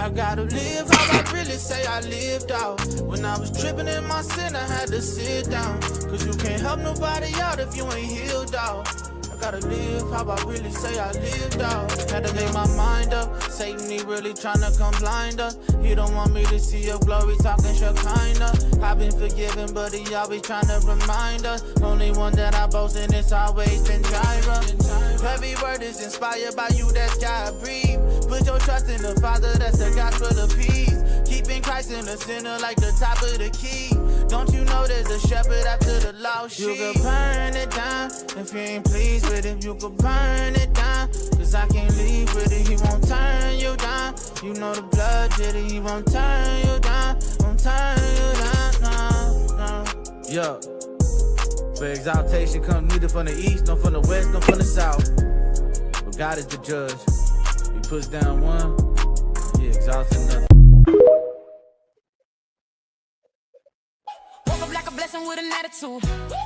I gotta live how I really say I lived out. When I was tripping in my sin, I had to sit down. Cause you can't help nobody out if you ain't healed out. I gotta live how I really say I lived out. Had to make my mind up. Satan, he really tryna come blind us. He don't want me to see your glory, talking Shekinah. I've been forgiven, but he always tryna remind us. Only one that I boast in, it's always been Jireh. Every word is inspired by you, that's God breathe. Put your trust in the Father, that's the gospel of peace. Keeping Christ in the center like the top of the key. Don't you know there's a shepherd after the lost sheep? You could burn it down if you ain't pleased with it. You could burn it down, cause I can't leave with it. He won't turn you down. You know the blood did it. He won't turn you down. Won't turn you down. No, no. Yo, for exaltation come neither from the east, nor from the west, nor from the south. But God is the judge. He puts down one, he exalts another. With an attitude,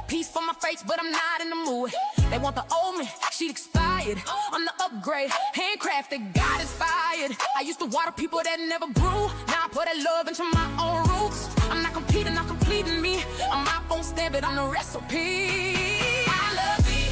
peace for my face, but I'm not in the mood. They want the old me, she expired. I'm the upgrade, handcrafted, God inspired. I used to water people that never grew. Now I put that love into my own roots. I'm not competing, I'm completing me. I'm my own stand, but I'm the recipe. I love me,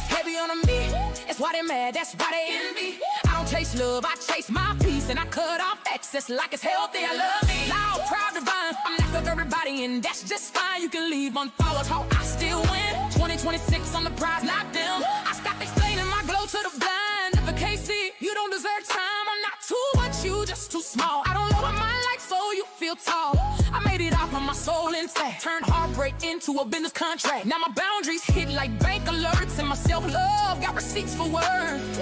heavy on me. That's why they mad, that's why they envy. I don't chase love, I chase my peace. And I cut off excess like it's healthy. I love me, loud, proud, divine. I'm not for everybody and that's just fine. You can leave unfollowed, how I still win. 2026 on the prize, not them. I stopped explaining my glow to the blind. Never KC, you don't deserve time. I'm not too much, you just too small. I don't know what mine like, so you feel tall. I made it out on my soul intact. Turned heartbreak into a business contract. Now my boundaries hit like bank alerts. And my self-love got receipts for worth.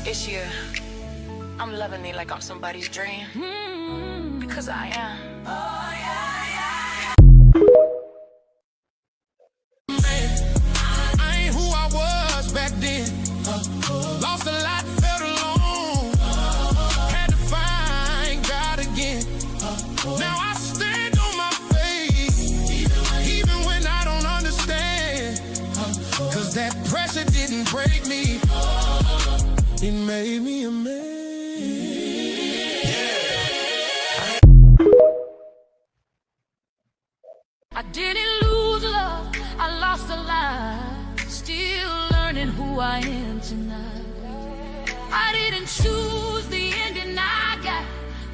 It's you. I'm loving me like I'm somebody's dream. Because I am. Oh, yeah, yeah. Man, I ain't who I was back then. Lost a lot, felt alone. Had to find God again. Now I stand on my faith, even when I don't understand. Cause that pressure didn't break me. It made me a man. I didn't lose love, I lost a lot. Still learning who I am tonight. I didn't choose the ending I got,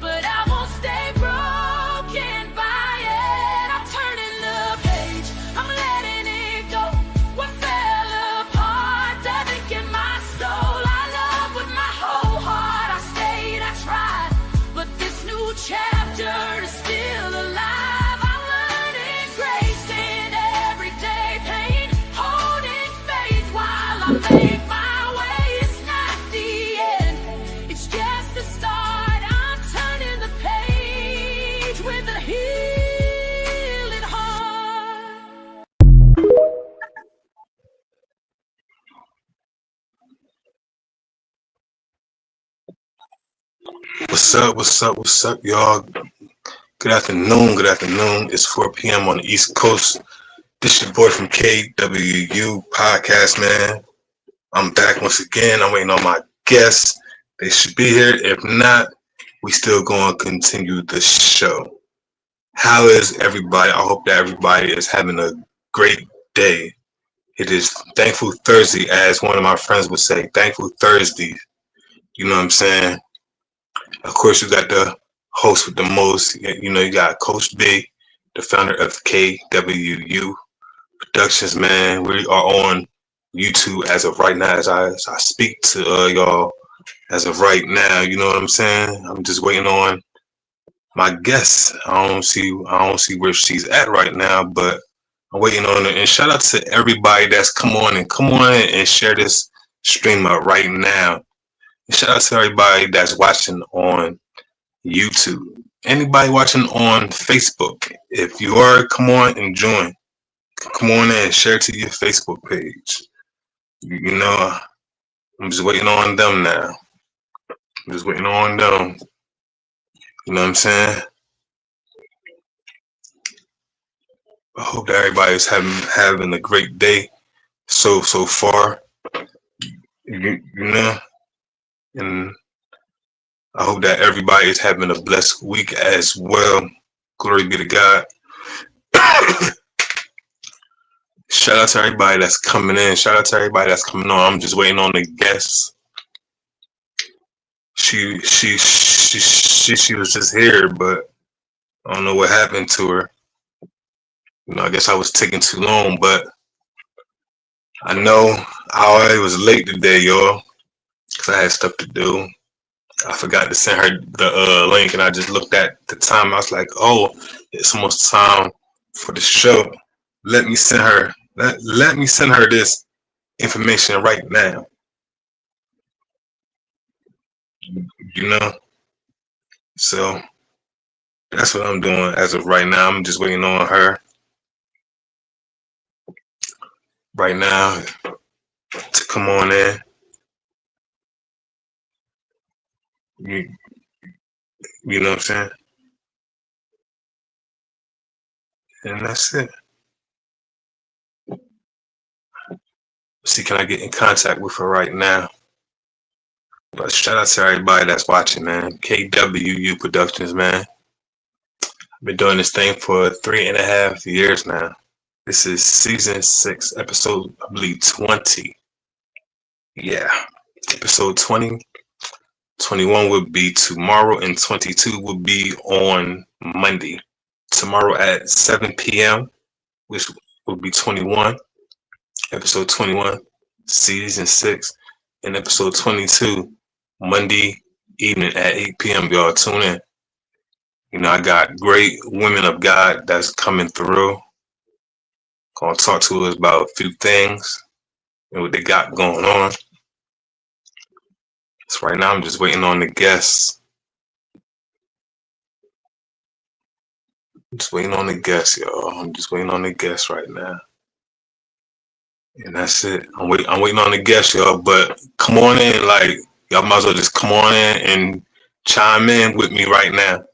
but I won't stay broken by it. I'm turning the page, I'm letting it go. What fell apart doesn't get my soul. I love with my whole heart, I stayed, I tried. But this new chapter is still alive. Make my way, it's not the end. It's just the start. I'm turning the page with a healing heart. What's up, what's up, what's up, y'all? Good afternoon, good afternoon. It's 4 p.m. on the East Coast. This is your boy from K.W.U. podcast, man. I'm back once again. I'm waiting on my guests. They should be here. If not, we still going to continue the show. How is everybody? I hope that everybody is having a great day. It is Thankful Thursday, as one of my friends would say. Thankful Thursday. You know what I'm saying? Of course, you got the host with the most. You know, you got Coach B, the founder of K.W.U. Productions, man. We are on YouTube as of right now, as I speak to y'all as of right now. You know what I'm saying? I'm just waiting on my guest. I don't see where she's at right now, but I'm waiting on her. And shout out to everybody that's come on and share this stream up right now. And shout out to everybody that's watching on YouTube. Anybody watching on Facebook, if you are, come on and join. Come on in and share to your Facebook page. You know, I'm just waiting on them now. I'm just waiting on them. You know what I'm saying? I hope that everybody's having a great day so far. You know, and I hope that everybody is having a blessed week as well. Glory be to God. Shout out to everybody that's coming in. Shout out to everybody that's coming on. I'm just waiting on the guests. She was just here, but I don't know what happened to her. I guess I was taking too long, but I know I already was late today, y'all, because I had stuff to do. I forgot to send her the link, and I just looked at the time. I was like, "Oh, it's almost time for the show. Let me send her. Let me send her this information right now." You know, so that's what I'm doing as of right now. I'm just waiting on her right now to come on in. You, you know what I'm saying? And that's it. See, can I get in contact with her right now? But shout out to everybody that's watching, man. K.W.U Productions, man. I've been doing this thing for 3.5 years now. This is season 6, episode, I believe, 20. Yeah. Episode 20. 21 would be tomorrow, and 22 would be on Monday. Tomorrow at 7 p.m., which will be 21. Episode 21, season 6, and episode 22, Monday evening at 8 p.m. Y'all tune in. I got great women of God that's coming through. Gonna talk to us about a few things and what they got going on. So right now I'm just waiting on the guests. Just waiting on the guests, y'all. I'm just waiting on the guests right now. And that's it. I'm waiting on the guests, y'all. But come on in, like y'all might as well just come on in and chime in with me right now.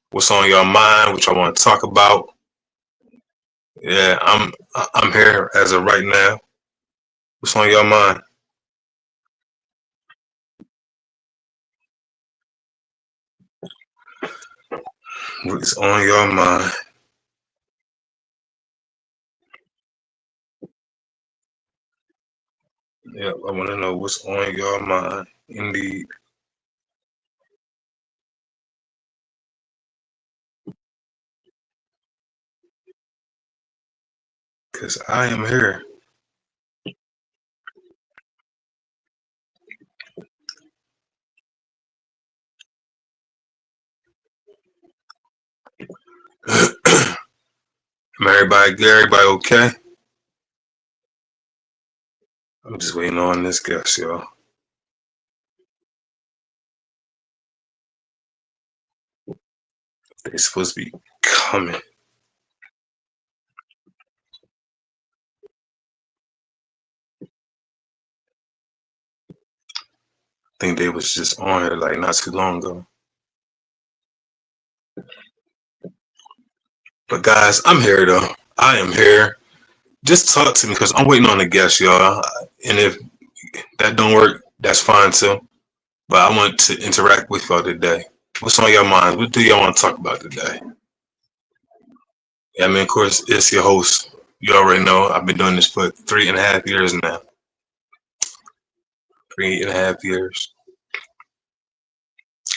What's on your mind, what y'all want to talk about. Yeah, I'm here as of right now. What's on your mind? What's on your mind? Yeah, I want to know what's on your mind. Indeed. Because I am here. Everybody good? Everybody okay? I'm just waiting on this guest, y'all. They're supposed to be coming. I think they was just on here like not too long ago. But guys, I'm here though. I am here. Just talk to me because I'm waiting on the guest, y'all. And if that don't work, that's fine too. But I want to interact with y'all today. What's on your mind? What do y'all want to talk about today? Yeah, I mean, of course, it's your host. You already know I've been doing this for 3.5 years now. 3.5 years.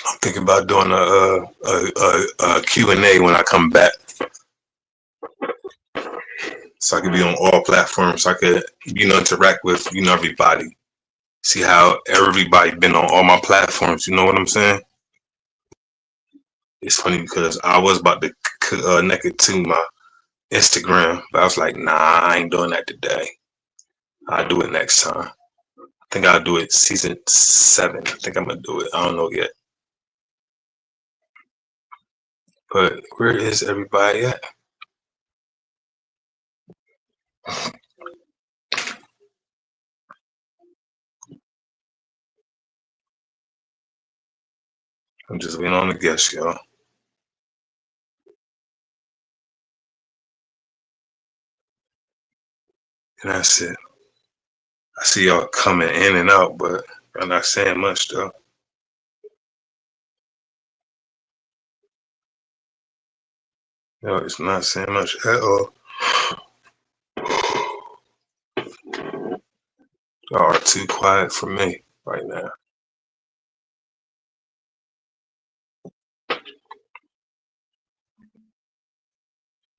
I'm thinking about doing a Q&A when I come back. So I could be on all platforms. So I could, interact with, everybody. See how everybody been on all my platforms. You know what I'm saying? It's funny because I was about to connect it to my Instagram, but I was like, nah, I ain't doing that today. I'll do it next time. I think I'll do it season 7. I think I'm gonna do it. I don't know yet. But where is everybody at? I'm just waiting on the guests, y'all. And that's it. I see y'all coming in and out, but I'm not saying much though. Yo, it's not saying much at all. Y'all are too quiet for me right now.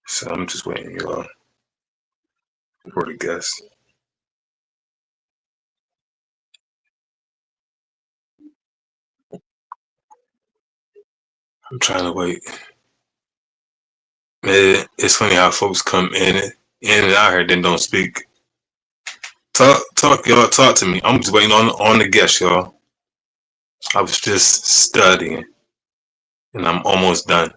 So I'm just waiting y'all for the guests. I'm trying to wait. Man, it's funny how folks come in and out here, then don't speak. Talk, y'all. Talk to me. I'm just waiting on the guests, y'all. I was just studying, and I'm almost done.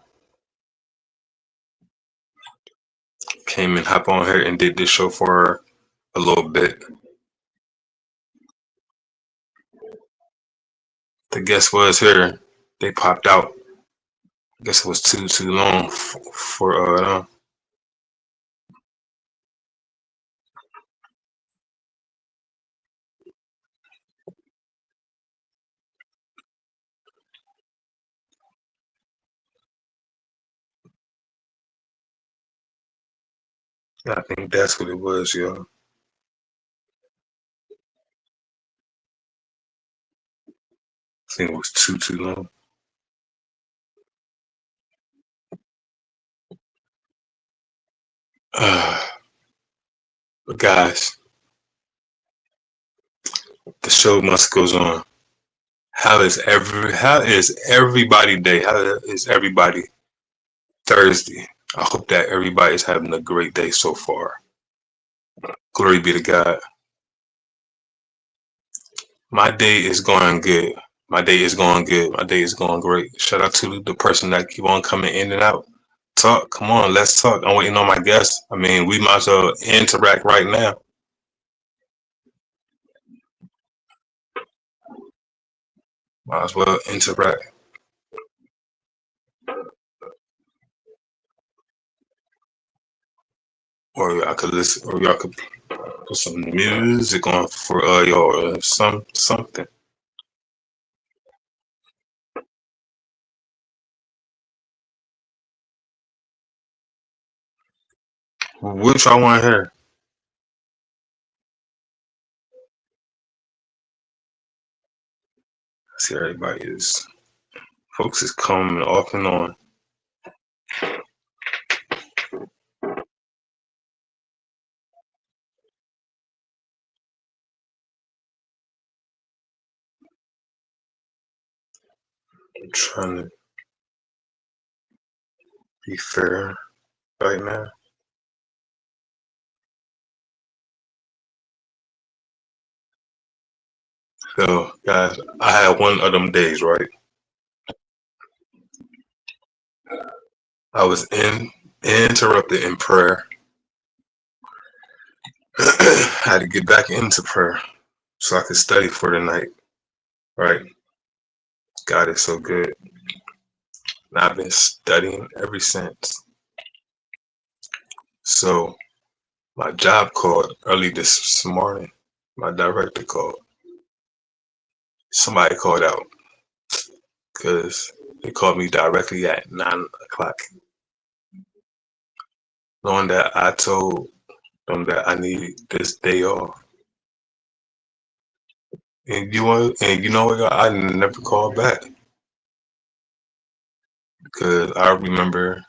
Came and hop on here and did this show for a little bit. The guest was here. They popped out. I guess it was too long for. I think that's what it was, y'all. I think it was too long. But guys, the show must goes on. How is everybody day? How is everybody Thursday? I hope that everybody is having a great day so far. Glory be to God. My day is going good. My day is going good. My day is going great. Shout out to the person that keep on coming in and out. Talk. Come on, let's talk. I'm waiting on my guests. I mean, we might as well interact right now. Might as well interact. Or y'all could listen, or y'all could put some music on for y'all, or something. What y'all want to hear? I see everybody is folks is coming off and on. I'm trying to be fair right now. So, guys, I had one of them days, right? I was interrupted in prayer. I had to get back into prayer so I could study for the night, right? God is so good. And I've been studying ever since. So, my job called early this morning. My director called. Somebody called out because they called me directly at 9 o'clock, knowing that I told them that I need this day off. And you know what? I never called back because I remember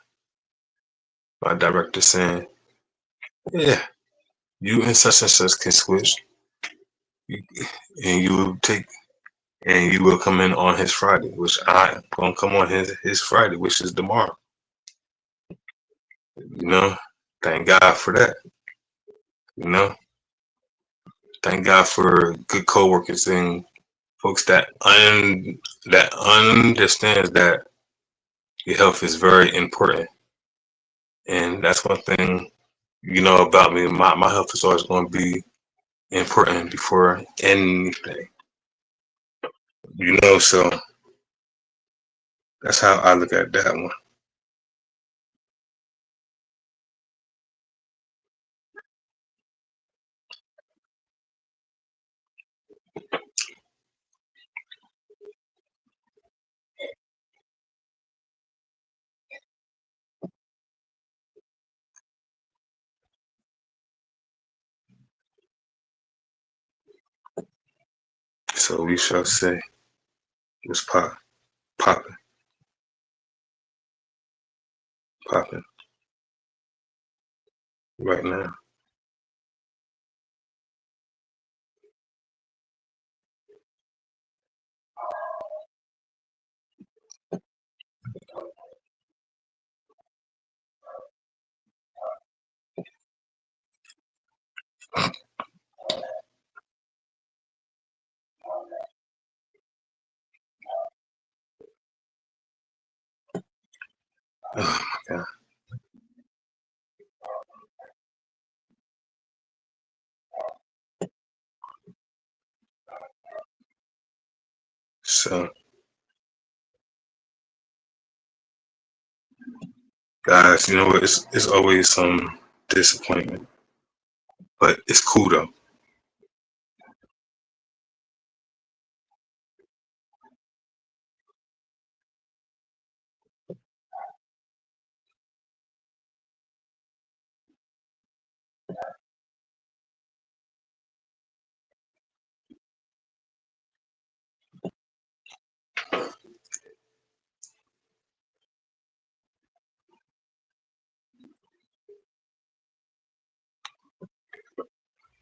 my director saying, "Yeah, you and such can switch, and you will take, and you will come in on his Friday, which I'm gonna come on his Friday, which is tomorrow." You know, thank God for that. You know, thank God for good coworkers and folks that understands that your health is very important, and that's one thing you know about me. My health is always going to be important before anything. You know, so that's how I look at that one. So we shall say what's popping, popping right now. Oh my God. So guys, you know what? It's always some disappointment, but it's cool though.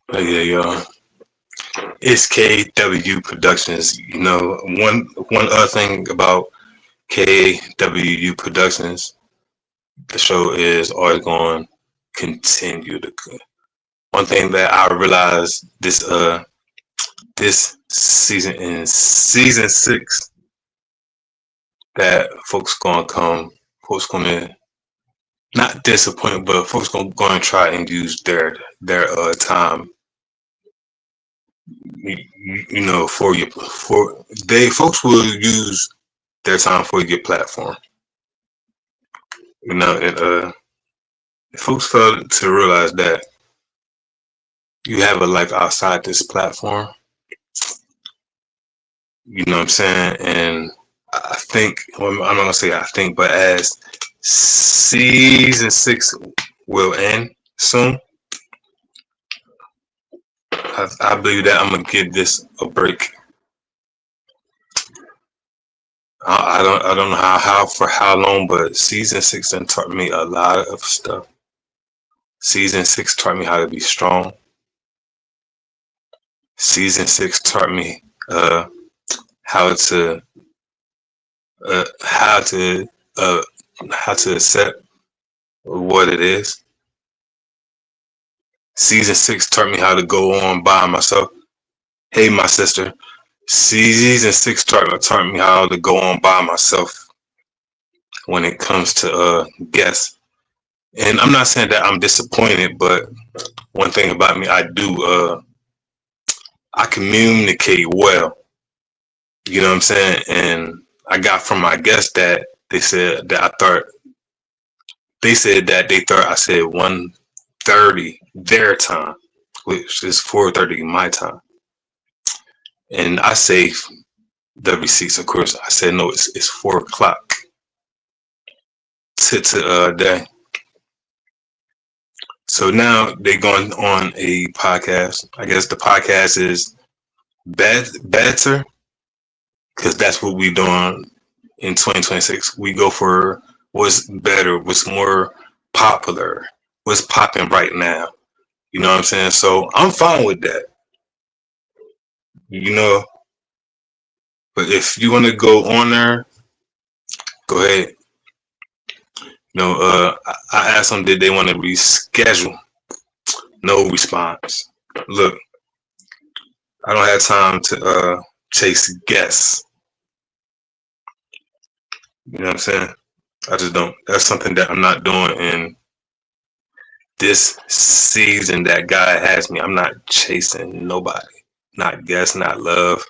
But yeah, y'all. It's K.W.U Productions. You know, one other thing about K.W.U Productions, the show is always going to continue to. One thing that I realized this season in season 6 that folks gonna not disappoint, but folks gonna try and use their time, you know, for they folks will use their time for your platform, you know, and folks fail to realize that you have a life outside this platform. You know what I'm saying? And I think, well, I'm not gonna say I think, but as season 6 will end soon, I believe that I'm gonna give this a break. I don't know how for how long, but season 6 done taught me a lot of stuff. Season 6 taught me how to be strong. Season 6 taught me how to uh, how to uh, how to accept what it is. Season 6 taught me how to go on by myself. Hey, my sister. Season 6 taught me how to go on by myself when it comes to guests. And I'm not saying that I'm disappointed, but one thing about me, I communicate well. You know what I'm saying? And I got from my guests that they said that they thought I said 1:30 their time, which is 4:30 my time. And I say the receipts, of course. I said no, it's 4 o'clock to day. So now they're going on a podcast. I guess the podcast is better because that's what we doing in 2026. We go for what's better, what's more popular, what's popping right now. You know what I'm saying? So I'm fine with that. You know, but if you want to go on there, go ahead. You know, I asked them did they want to reschedule. No response. Look, I don't have time to chase guests. You know what I'm saying? I just don't. That's something that I'm not doing in this season that God has me. I'm not chasing nobody. Not guests, not love.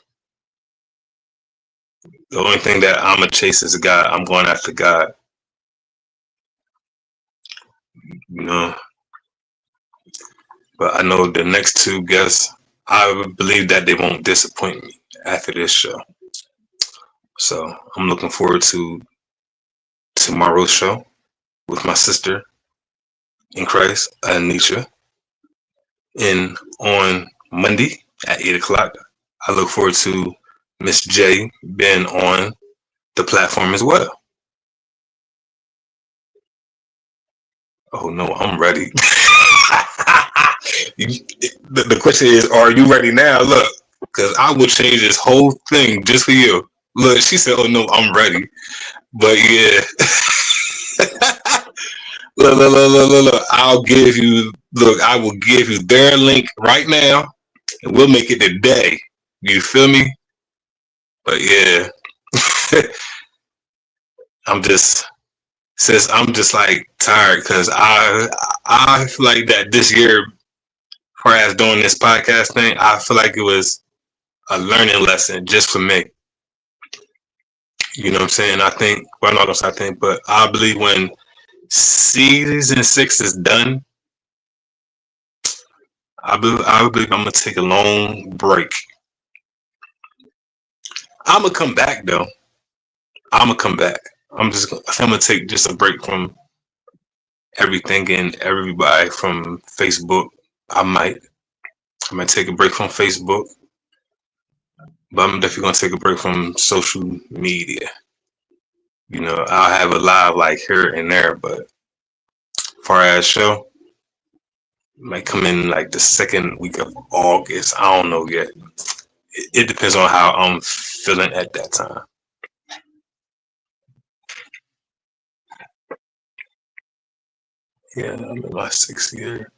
The only thing that I'm gonna chase is God. I'm going after God. You know. But I know the next 2 guests, I believe that they won't disappoint me after this show. So I'm looking forward to tomorrow's show with my sister in Christ, Anisha. And on Monday at 8 o'clock, I look forward to Miss J being on the platform as well. Oh no, I'm ready. The question is, are you ready now? Look, because I will change this whole thing just for you. Look, she said, "Oh no, I'm ready." But yeah, look. I'll give you. Look, I will give you their link right now, and we'll make it today. You feel me? But yeah, I'm just since I'm just like tired because I feel like that this year, whereas doing this podcast thing, I feel like it was a learning lesson just for me. You know what I'm saying? I think, well, not gonna say I think, but I believe when season 6 is done, I believe I'm gonna take a long break. I'm gonna come back though. I'm gonna come back. I'm gonna take just a break from everything and everybody from Facebook. I might I might take a break from Facebook, but I'm definitely gonna take a break from social media. You know, I'll have a live like here and there, but far as show might come in like the second week of August. I don't know yet. It depends on how I'm feeling at that time. Yeah, I'm in my 6th year.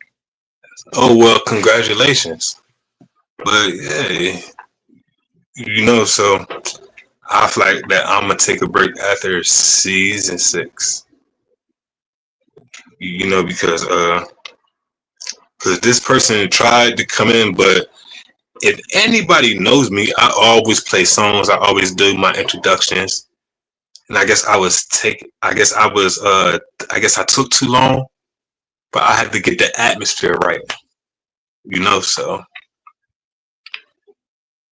Oh well, congratulations. But yeah, so I feel like that I'm gonna take a break after season 6. Because this person tried to come in, but if anybody knows me, I always play songs. I always do my introductions, and I guess I took too long, but I had to get the atmosphere right. So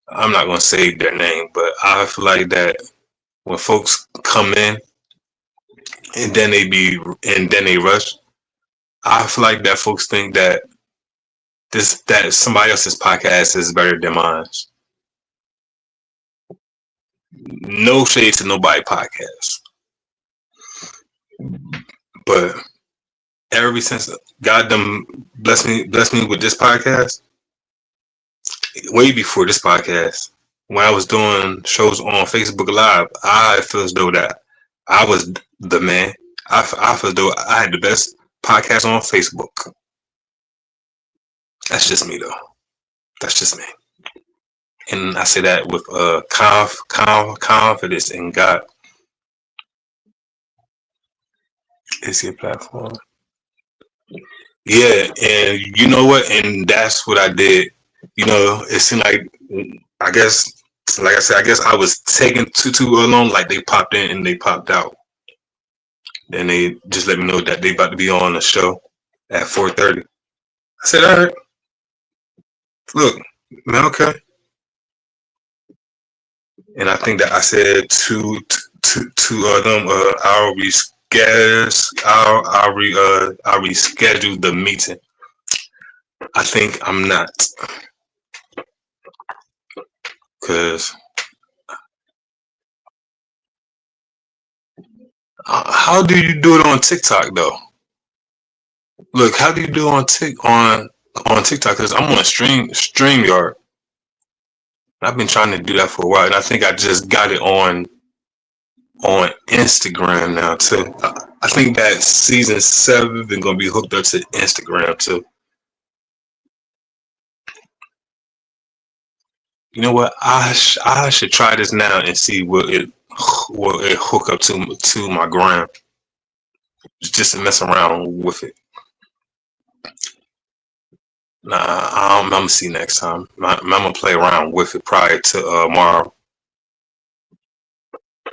I'm not gonna say their name, but I feel like that when folks come in and then they rush, I feel like that folks think that somebody else's podcast is better than mine. No shade to nobody podcast, but ever since God done blessed me with this podcast, way before this podcast, when I was doing shows on Facebook Live, I feel as though that I was the man. I feel as though I had the best podcast on Facebook. That's just me though. That's just me. And I say that with confidence in God. Is your platform? Yeah, and you know what? And that's what I did. It seemed like I guess, like I said, I guess I was taking too long. Like they popped in and they popped out. Then they just let me know that they about to be on the show at 4:30. I said, all right, look, man, okay. And I think that I said to them, I'll reschedule the meeting. I think I'm not, because how do you do it on TikTok though? Look, how do you do on TikTok? Because I'm on StreamYard. I've been trying to do that for a while, and I think I just got it on Instagram now too. I think that season 7 is gonna be hooked up to Instagram too. You know what? I should try this now and see what it hook up to my gram, just to mess around with it. Nah, I'm gonna see next time. I'm gonna play around with it prior to tomorrow.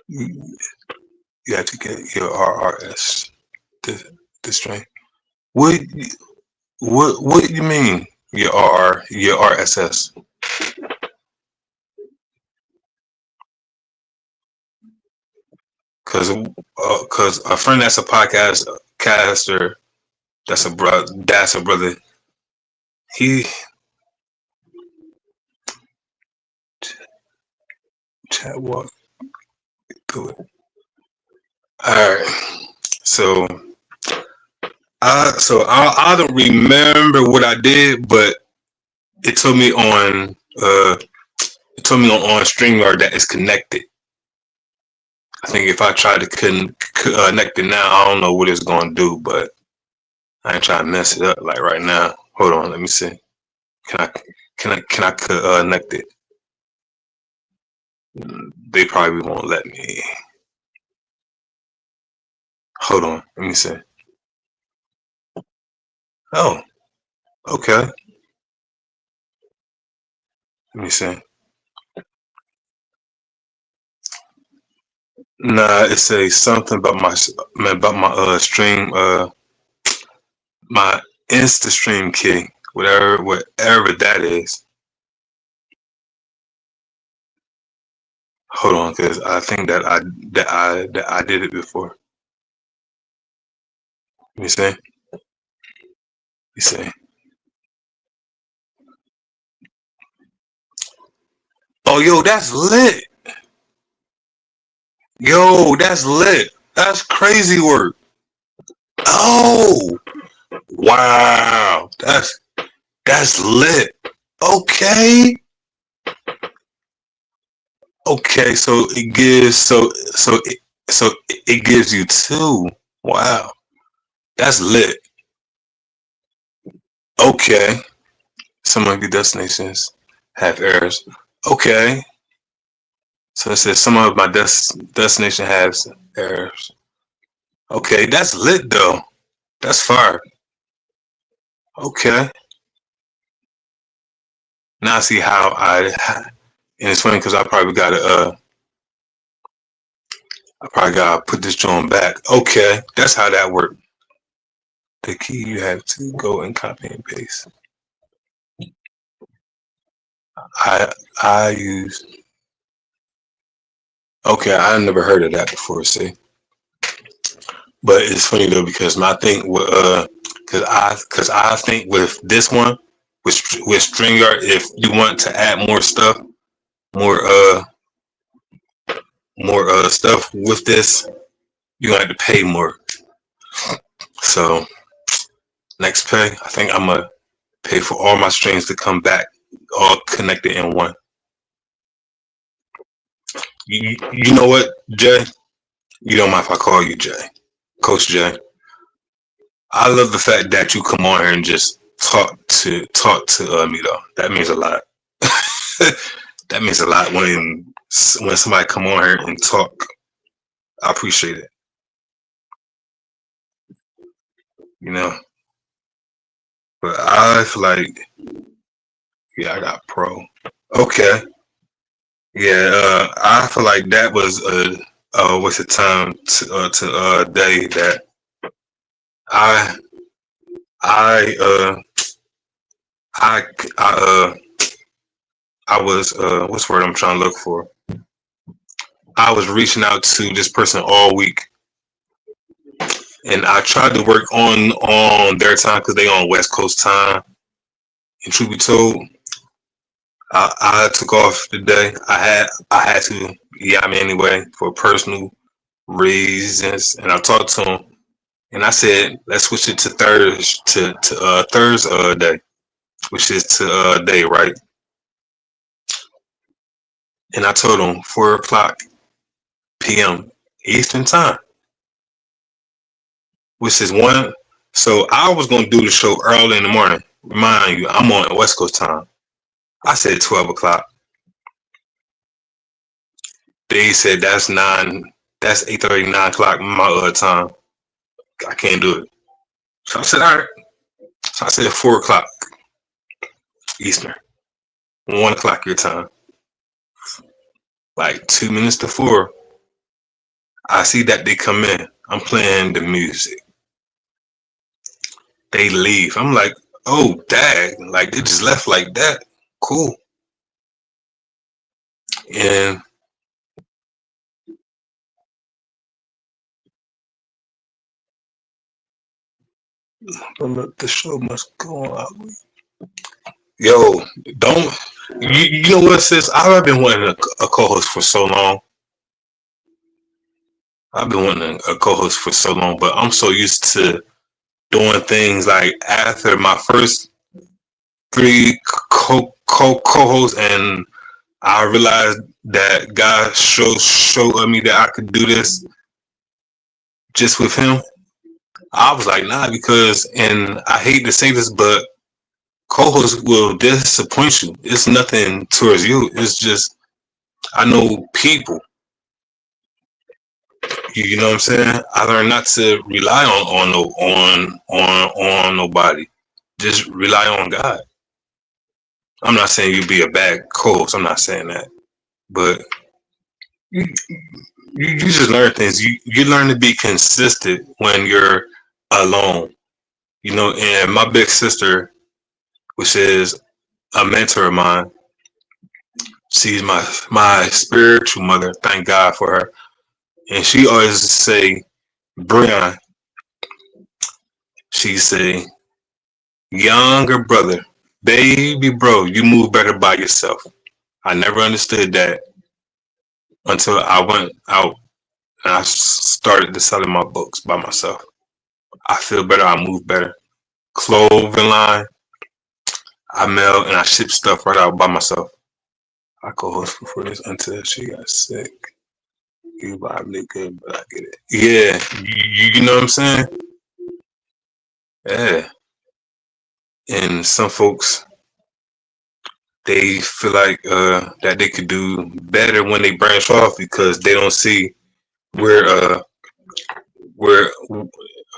You have to get your RRS the string. What what do you mean your RSS? Cause a friend that's a podcast caster, that's a brother. He Chat walk through it. All right. So I don't remember what I did, but it told me on StreamYard that it's connected. I think if I try to connect it now, I don't know what it's gonna do, but I ain't trying to mess it up like right now. Hold on, let me see. Can I connect it? They probably won't let me. Hold on, let me see. Oh, okay. Let me see. Nah, it says something about my stream my Insta stream key, whatever that is. Hold on, cause I think that I did it before. Let me see. Let me see. Oh, yo, that's lit. Yo, that's lit. That's crazy work. Oh, wow. That's lit. Okay. Okay, so it gives it gives you two. Wow. That's lit. Okay. Some of your destinations have errors. Okay. So it says some of my destination has errors. Okay, that's lit though. That's fire. Okay. Now I see how and it's funny because I probably gotta put this joint back. Okay, that's how that worked. The key you have to go and copy and paste. I use. Okay, I never heard of that before. See, but it's funny though because my thing with because I think with this one with StringYard, if you want to add more stuff, more stuff with this, you gonna have to pay more. So next pay, I think I'm gonna pay for all my strings to come back all connected in one. You know what, Jay? You don't mind if I call you Jay, Coach Jay. I love the fact that you come on here and just talk to me though. That means a lot. That means a lot when somebody come on here and talk. I appreciate it. You know, but I feel like yeah, I got pro. Okay, yeah, I feel like that was a waste of time to day that I I I I I was what's the word I'm trying to look for? I was reaching out to this person all week, and I tried to work on their time because they on West Coast time. And truth be told, I took off the day. I had to, yeah, I mean anyway for personal reasons, and I talked to him, and I said let's switch it to Thursday, which is to day, right? And I told him 4 o'clock p.m. Eastern time, which is one. So I was gonna do the show early in the morning. Remind you, I'm on West Coast time. I said 12 o'clock. They said that's 9. That's 8:30, 9 o'clock my time. I can't do it. So I said all right. So I said 4 o'clock Eastern, 1 o'clock your time. Like 2 minutes to 4, I see that they come in. I'm playing the music. They leave. I'm like, oh, dag. Like, they just left like that. Cool. And the show must go on. Yo, don't. You know what, sis? I've been wanting a co-host for so long. I've been wanting a co-host for so long, but I'm so used to doing things like after my first three co-hosts, and I realized that God showed me that I could do this just with him. I was like, nah, because, and I hate to say this, but co-hosts will disappoint you. It's nothing towards you. It's just I know people. You know what I'm saying? I learned not to rely on nobody. Just rely on God. I'm not saying you be a bad co-host. I'm not saying that, but you, you just learn things. You learn to be consistent when you're alone. You know, and my big sister, which is a mentor of mine, she's my spiritual mother. Thank God for her. And she always say, Brian, she say, younger brother, baby bro, you move better by yourself. I never understood that until I went out and I started to selling my books by myself. I feel better. I move better. Clothing line, I mail and I ship stuff right out by myself. I co-host for this until she got sick. You vibe good, but I get it. Yeah, you know what I'm saying? Yeah. And some folks, they feel like that they could do better when they branch off because they don't see where where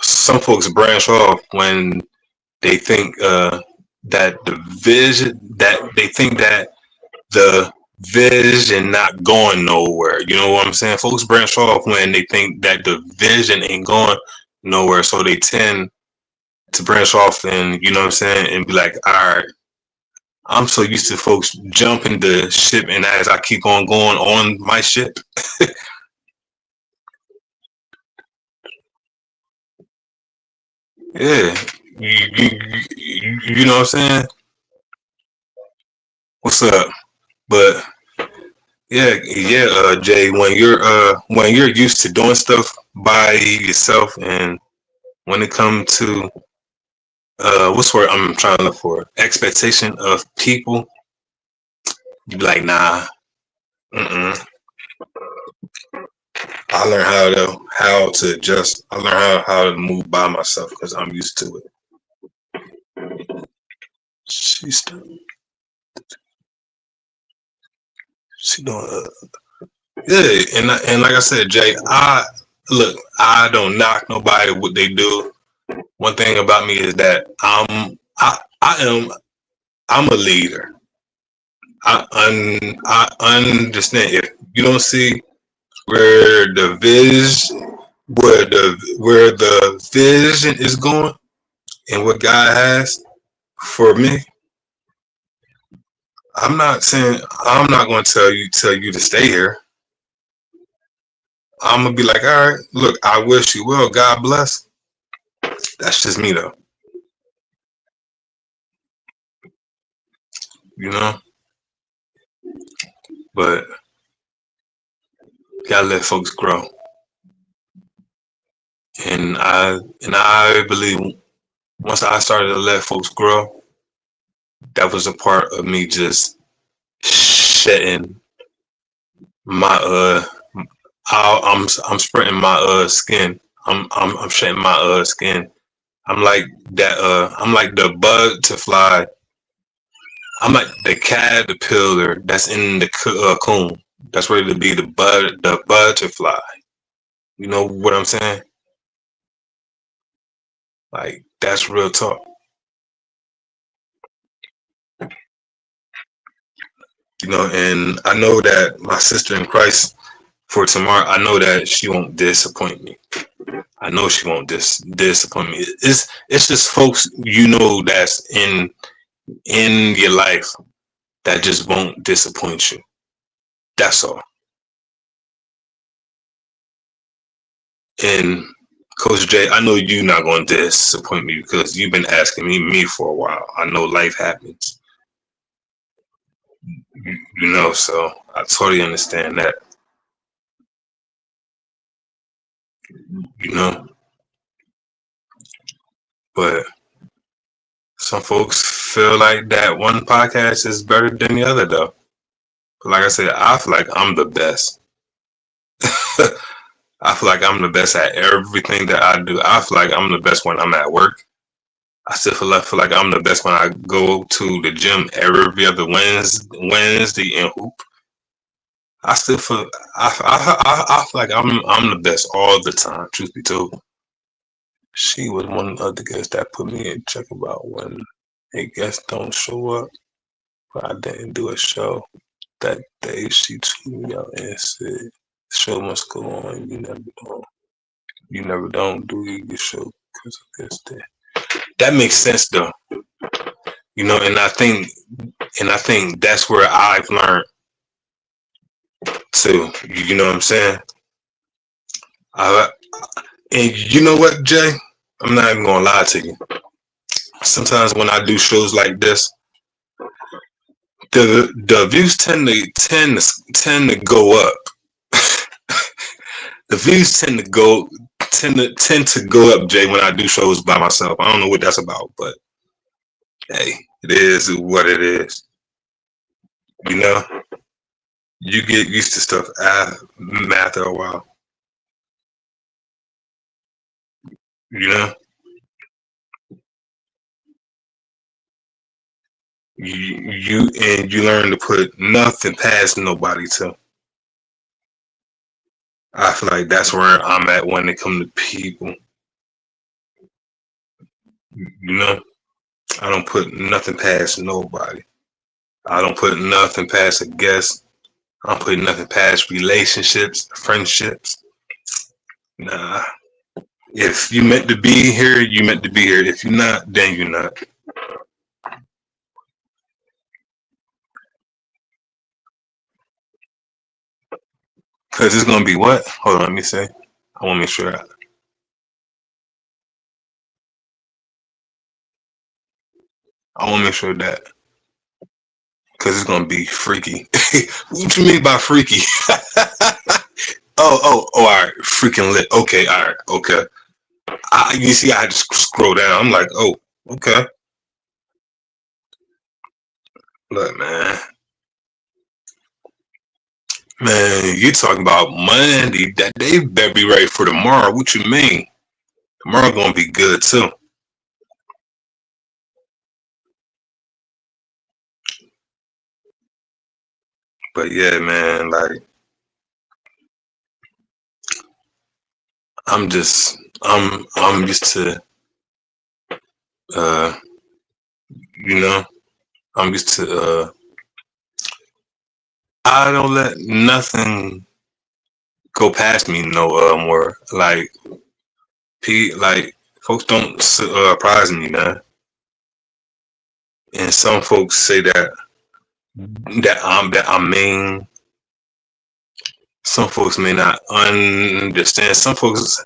some folks branch off when they think that they think that the vision not going nowhere. You know what I'm saying? Folks branch off when they think that the vision ain't going nowhere, so they tend to branch off and you know what I'm saying and be like, all right, I'm so used to folks jumping the ship, and as I keep on going on my ship, yeah, you know what I'm saying? What's up? But yeah, Jay, when you're used to doing stuff by yourself, and when it comes to what's the word I'm trying to look for? Expectation of people, you be like, nah, mm-mm. I learned how to adjust. I learned how to move by myself because I'm used to it. She's still, she doing yeah, and like I said, Jay, I don't knock nobody what they do. One thing about me is that I'm a leader. I understand if you don't see where the vision where the vision is going and what God has for me. I'm not saying I'm not going to tell you to stay here. I'm gonna be like, all right, look, I wish you well. God bless. That's just me though, you know. But gotta let folks grow, and I believe once I started to let folks grow, that was a part of me just shedding my I'm spreading my skin. I'm shedding my skin. I'm like that I'm like the butterfly. I'm like the caterpillar that's in the cocoon. That's ready to be the butterfly. You know what I'm saying? Like that's real talk. You know, and I know that my sister in Christ for tomorrow, I know that she won't disappoint me. I know she won't disappoint me. It's just folks you know that's in your life that just won't disappoint you. That's all. And Coach J, I know you're not going to disappoint me because you've been asking me for a while. I know life happens, So I totally understand that, you know. But some folks feel like that one podcast is better than the other, though. But like I said, I feel like I'm the best. I feel like I'm the best at everything that I do. I feel like I'm the best when I'm at work. I still feel like I'm the best when I go to the gym every other Wednesday and hoop. I still feel I feel like I'm the best all the time. Truth be told, she was one of the guests that put me in check about when a guest don't show up. But I didn't do a show that day. She tweeted me out and said, "The show must go on. You never don't do your show because of this day." That makes sense though, and I think that's where I've learned too. You know what I'm saying? I, and you know what, Jay? I'm not even gonna lie to you. Sometimes when I do shows like this, the views tend to go up. The views tend to go up, Jay, when I do shows by myself. I don't know what that's about, but hey, it is what it is. You know, you get used to stuff after a while. You know, you learn to put nothing past nobody too. I feel like that's where I'm at when it comes to people. You know, I don't put nothing past nobody. I don't put nothing past a guest. I don't put nothing past relationships, friendships. Nah. If you meant to be here, you meant to be here. If you're not, then you're not. Because it's gonna be what? Hold on, let me say. I want to make sure. I want to make sure that because it's gonna be freaky. What you mean by freaky? All right, freaking lit. Okay, all right, okay. You see, I just scroll down. I'm like, oh, okay. Look, man, you talking about Monday? That they better be ready for tomorrow. What you mean? Tomorrow gonna be good too. But yeah, man, like I'm used to uh you know I'm used to I don't let nothing go past me no more. Like folks don't surprise me, man. And some folks say that I'm mean. Some folks may not understand. Some folks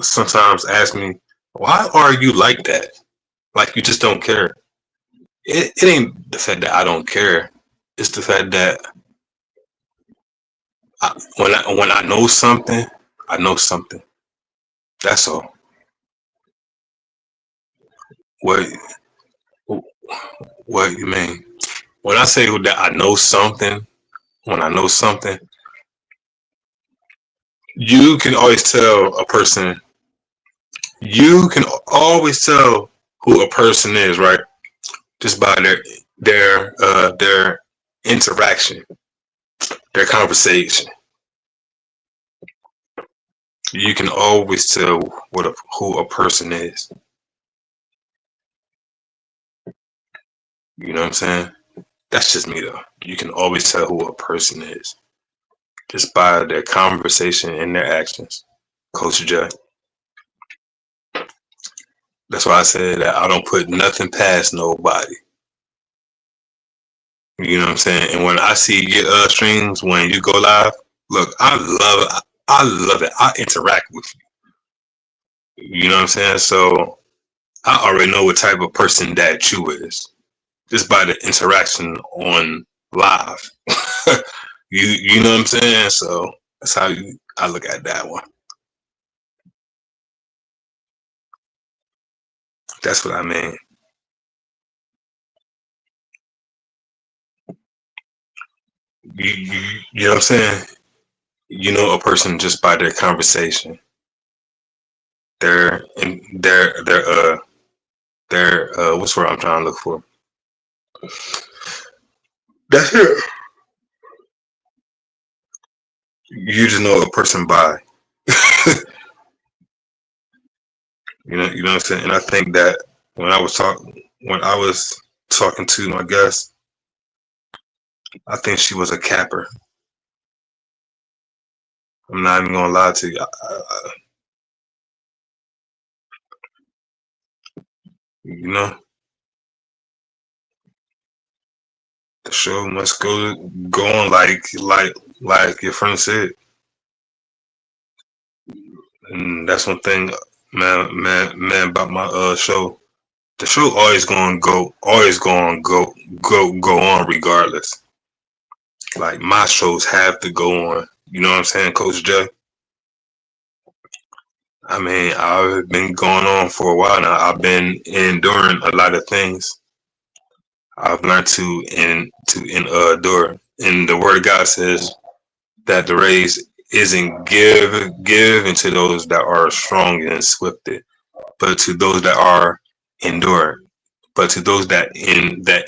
sometimes ask me, "Why are you like that? Like you just don't care." It ain't the fact that I don't care. It's the fact that when I know something, I know something. That's all. What what you mean? When I say that I know something, when I know something, you can always tell a person. You can always tell who a person is, right? Just by their interaction, their conversation. You can always tell who a person is. You know what I'm saying? That's just me though. You can always tell who a person is just by their conversation and their actions. Coach J. That's why I said that I don't put nothing past nobody. You know what I'm saying? And when I see your streams when you go live, look, I love it. I interact with you. You know what I'm saying? So I already know what type of person that you is just by the interaction on live. You know what I'm saying? So that's how I look at that one. That's what I mean. You know what I'm saying? You know a person just by their conversation. Their what's the word I'm trying to look for? That's it. You just know a person by. You know what I'm saying? And I think that when I was talking to my guest, I think she was a capper. I'm not even gonna lie to you. You know, the show must go on like your friend said, and that's one thing, man about my show. The show always go on regardless. Like my shows have to go on. You know what I'm saying, Coach J? I mean, I've been going on for a while now. I've been enduring a lot of things. I've learned to endure. And the word of God says that the race isn't given to those that are strong and swifted, but to those that are endure. But to those that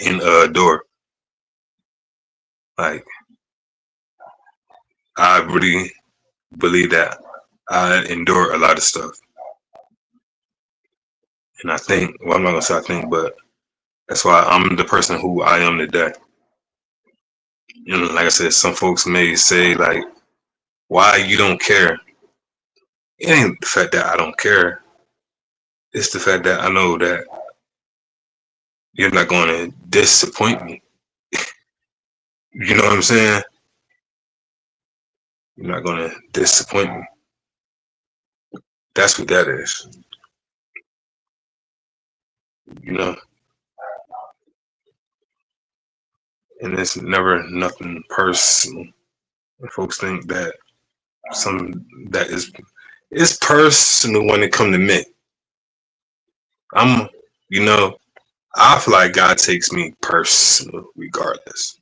endure. Like I really believe that I endure a lot of stuff. And I think, well, I'm not gonna say I think, but that's why I'm the person who I am today. You know, like I said, some folks may say like, "Why you don't care?" It ain't the fact that I don't care. It's the fact that I know that you're not going to disappoint me. You know what I'm saying? You're not going to disappoint me. That's what that is. You know, and it's never nothing personal. And folks think that some that is it's personal when it come to me. I'm, you know, I feel like God takes me personal regardless,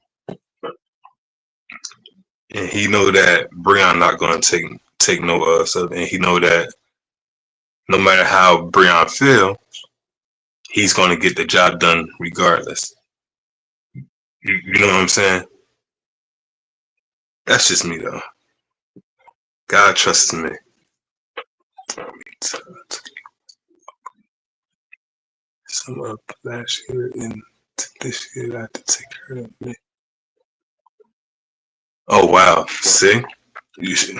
and He know that Breon not gonna take no stuff, and He know that no matter how Breon feel, He's gonna get the job done regardless. You know what I'm saying? That's just me though. God trusts me. Some up last year and this year I had to take care of me. Oh wow! See, you should,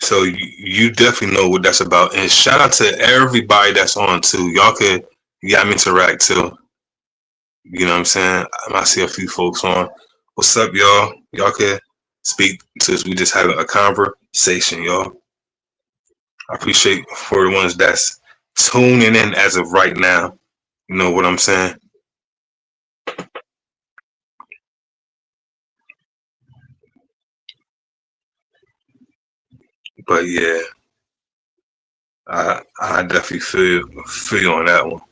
so you definitely know what that's about. And shout out to everybody that's on too. Y'all interact too. You know what I'm saying? I might see a few folks on. What's up, y'all? Y'all could speak to us. We just having a conversation, y'all. I appreciate for the ones that's tuning in as of right now. You know what I'm saying? But yeah, I definitely feel on that one.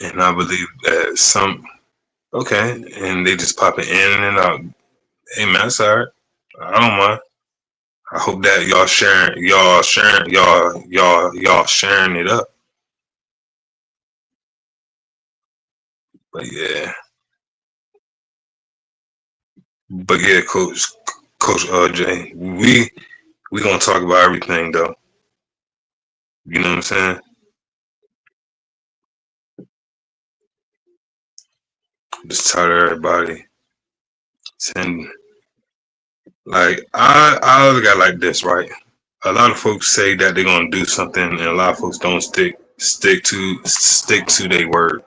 And I believe that some okay, and they just popping in and out. Hey man, that's all right. I don't mind. I hope that y'all sharing it up. But yeah, Coach Jay, we gonna talk about everything though. You know what I'm saying? Just tell everybody. Send like I look at it like this, right? A lot of folks say that they're gonna do something, and a lot of folks don't stick to their word.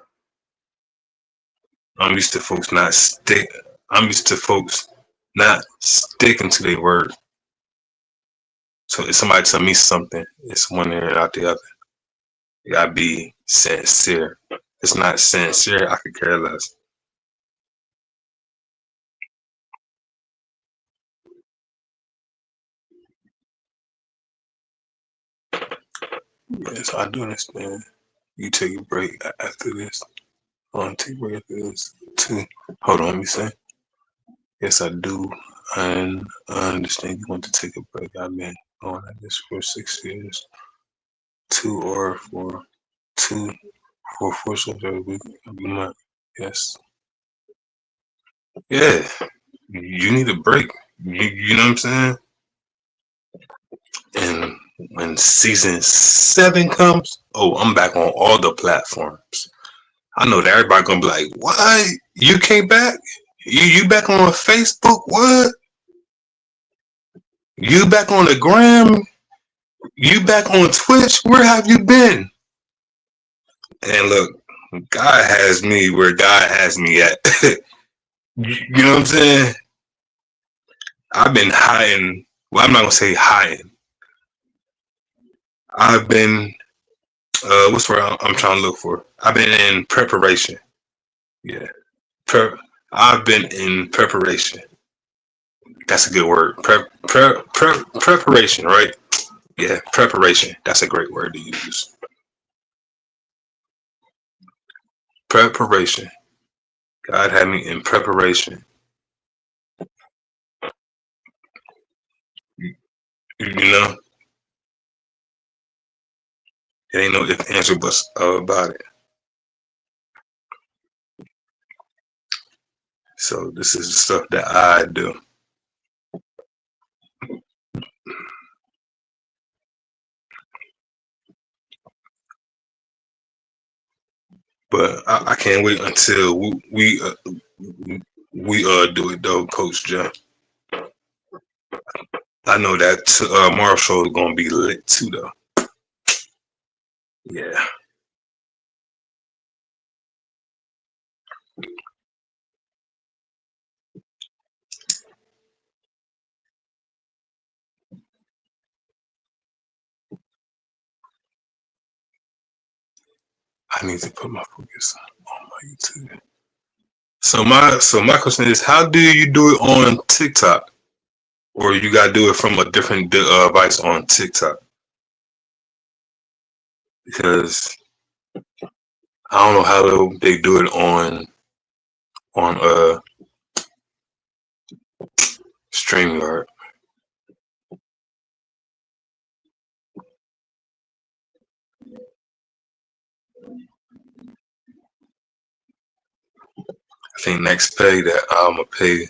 I'm used to folks not stick. I'm used to folks not sticking to their word. So if somebody tell me something, it's one ear and out the other. You gotta be sincere. It's not sincere, I could care less. Yeah, so I do understand. You take a break after this. Take a break after this too. Hold on, let me say. Yes, I do. And I understand you want to take a break. I've been going at this for 6 years. Two or for two for 4 shows every month. Yes. Yeah. You need a break. You know what I'm saying? And when season 7 comes, oh, I'm back on all the platforms. I know that everybody gonna be like, "What? You came back? You back on Facebook? What? You back on the gram? You back on Twitch? Where have you been?" And look, God has me where God has me at. You know what I'm saying? I've been hiding. Well, I'm not gonna say hiding. I've been. What's the word I'm trying to look for? I've been in preparation. Yeah. I've been in preparation. That's a good word. Preparation, right? Yeah, preparation. That's a great word to use. Preparation. God had me in preparation. You know, it ain't no if answer but about it. So this is the stuff that I do. But I can't wait until we do it though, Coach Jay. I know that Marshall is gonna be lit too though. Yeah, I need to put my focus on my YouTube. So my question is, how do you do it on TikTok, or you gotta do it from a different device on TikTok? Because I don't know how they do it on StreamYard. I think next pay that I'm gonna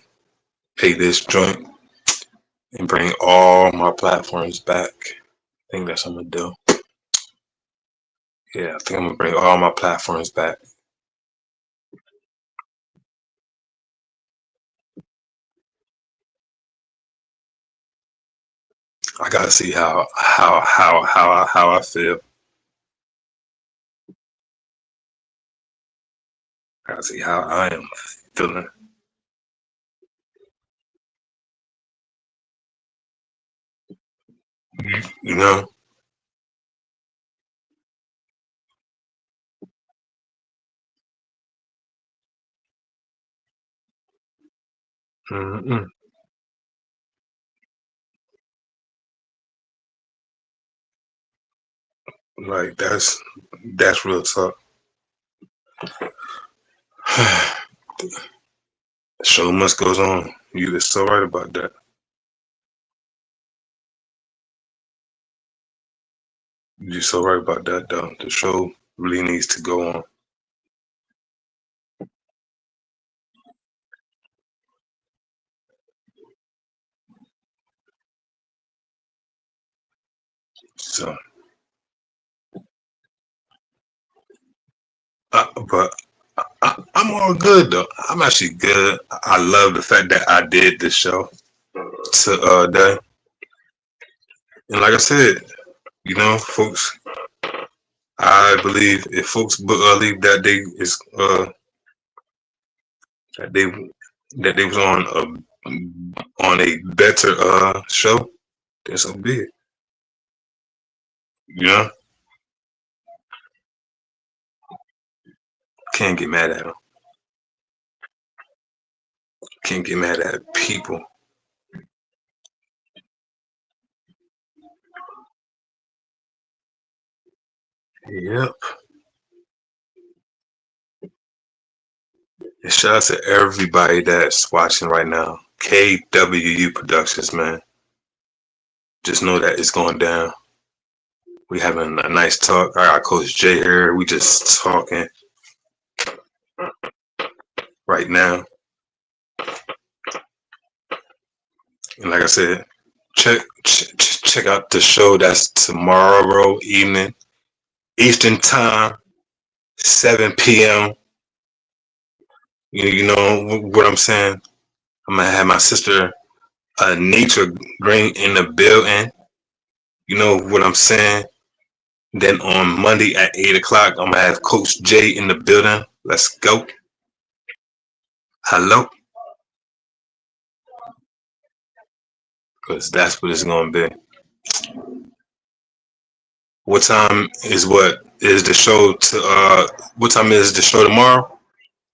pay this joint and bring all my platforms back. I think that's what I'm gonna do. Yeah, I think I'm gonna bring all my platforms back. I gotta see how I feel. I gotta see how I am feeling. You know. Mm-mm. Like that's real talk. Show must goes on. You are so right about that. You're so right about that, though. The show really needs to go on. So, but I'm all good though. I'm actually good. I love the fact that I did this show today, and like I said, you know, folks, I believe if folks believe that they is that they that they was on a better show, then so be it. You know, can't get mad at them. Can't get mad at people. Yep. And shout out to everybody that's watching right now. K.W.U Productions, man. Just know that it's going down. We having a nice talk. I got Coach Jay here. We just talking right now. And like I said, check out the show. That's tomorrow evening, Eastern Time, 7 p.m. You know what I'm saying? I'm gonna have my sister Nature Green in the building. You know what I'm saying? Then on Monday at 8 o'clock, I'm gonna have Coach Jay in the building. Let's go. Hello. Because that's what it's gonna be. What time is the show what time is the show tomorrow?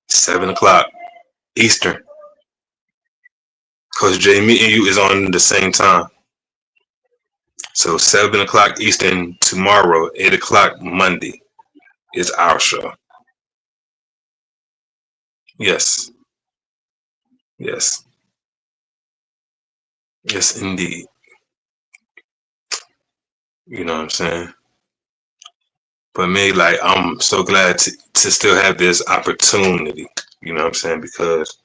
7 o'clock Eastern. Coach Jay meeting you is on the same time. So 7 o'clock Eastern tomorrow, 8 o'clock Monday is our show. Yes. Yes. Yes, indeed. You know what I'm saying? But me, like, I'm so glad to still have this opportunity. You know what I'm saying? Because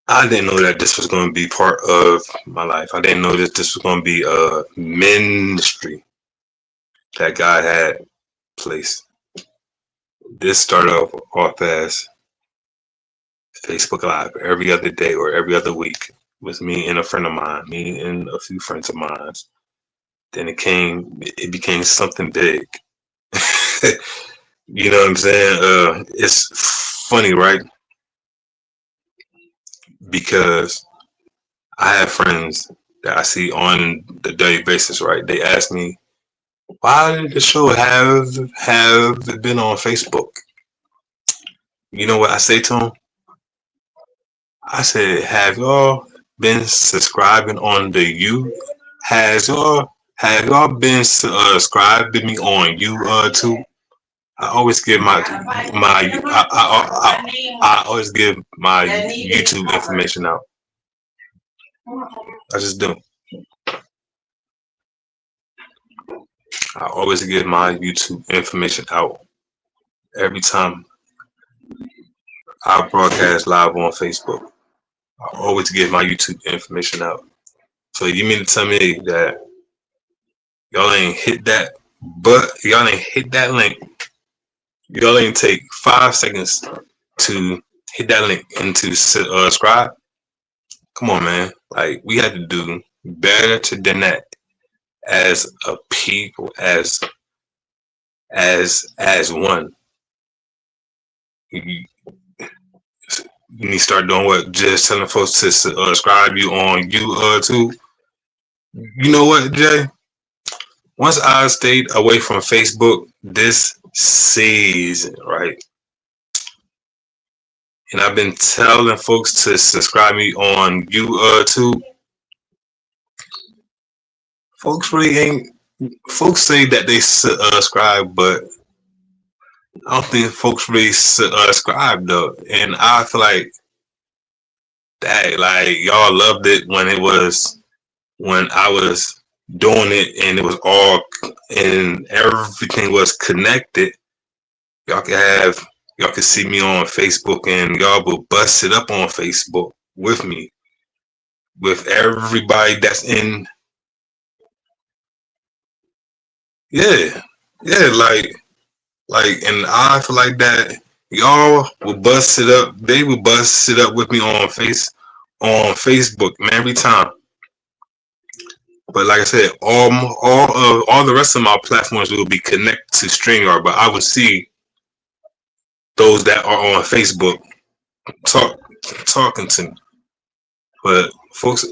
I didn't know that this was going to be part of my life. I didn't know that this was going to be a ministry that God had placed. This started off as Facebook Live every other day or every other week with me and a friend of mine, me and a few friends of mine. Then it became something big. You know what I'm saying? It's funny, right? Because I have friends that I see on the daily basis, right? They ask me, why did the show have been on Facebook? You know what I say to them? I said, have y'all been subscribing on the U? Have y'all been subscribing me on YouTube? I always give I always give my YouTube information out. I just do. I always give my YouTube information out every time I broadcast live on Facebook. I always give my YouTube information out. So you mean to tell me that y'all ain't hit that, but y'all ain't hit that link? Y'all ain't take 5 seconds to hit that link and to subscribe? Come on, man. Like, we had to do better than that as a people, as one. You need to start doing what? Just telling folks to subscribe you on YouTube. You know what, Jay? Once I stayed away from Facebook this season, right? And I've been telling folks to subscribe me on YouTube. Folks really ain't. Folks say that they subscribe, but I don't think folks really subscribe though. And I feel like that, like, y'all loved it when I was doing it, and it was all and everything was connected. Y'all could see me on Facebook, and y'all will bust it up on Facebook with me, with everybody that's in. Yeah, yeah, and I feel like that y'all will bust it up. They will bust it up with me on Facebook, man, every time. But like I said, all the rest of my platforms will be connected to StreamYard, but I will see those that are on Facebook talking to me. But folks